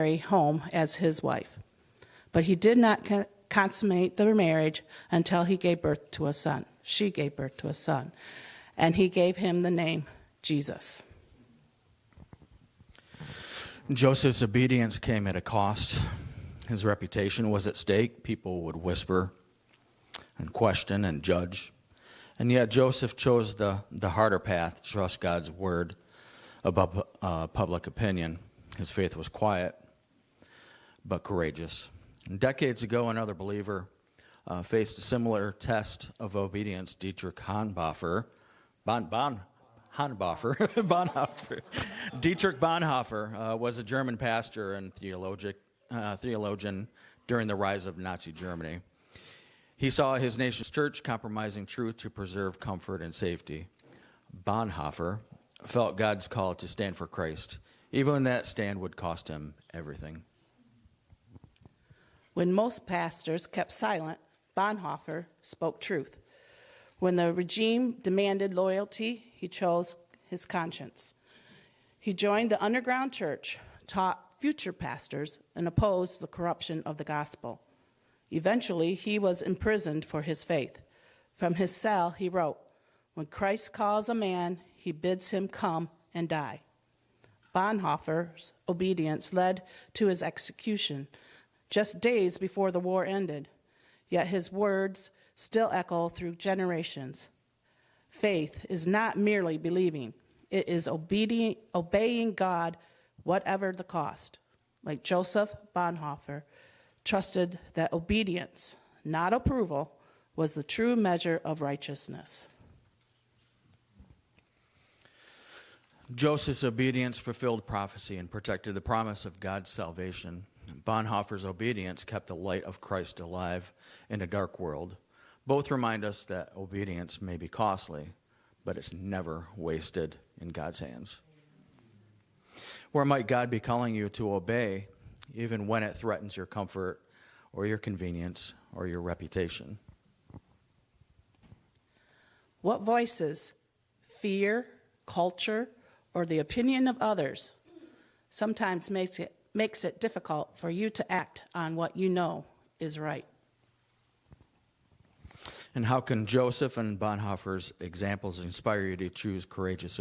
Mary home as his wife. But he did not consummate the marriage until he gave birth to a son. She gave birth to a son. And he gave him the name Jesus. Joseph's obedience came at a cost. His reputation was at stake. People would whisper and question and judge. And yet Joseph chose the harder path, to trust God's word above public opinion. His faith was quiet, but courageous. And decades ago, another believer faced a similar test of obedience. Dietrich Bonhoeffer. Dietrich Bonhoeffer was a German pastor and theologian during the rise of Nazi Germany. He saw his nation's church compromising truth to preserve comfort and safety. Bonhoeffer felt God's call to stand for Christ, even when that stand would cost him everything. When most pastors kept silent, Bonhoeffer spoke truth. When the regime demanded loyalty, he chose his conscience. He joined the underground church, taught future pastors, and opposed the corruption of the gospel. Eventually, he was imprisoned for his faith. From his cell, he wrote, "When Christ calls a man, he bids him come and die." Bonhoeffer's obedience led to his execution just days before the war ended, yet his words still echo through generations. Faith is not merely believing. It is obeying God, whatever the cost. Like Joseph, Bonhoeffer trusted that obedience, not approval, was the true measure of righteousness. Joseph's obedience fulfilled prophecy and protected the promise of God's salvation. Bonhoeffer's obedience kept the light of Christ alive in a dark world. Both remind us that obedience may be costly, but it's never wasted in God's hands. Where might God be calling you to obey, even when it threatens your comfort or your convenience or your reputation? What voices, fear, culture, or the opinion of others sometimes makes it difficult for you to act on what you know is right? And how can Joseph and Bonhoeffer's examples inspire you to choose courageous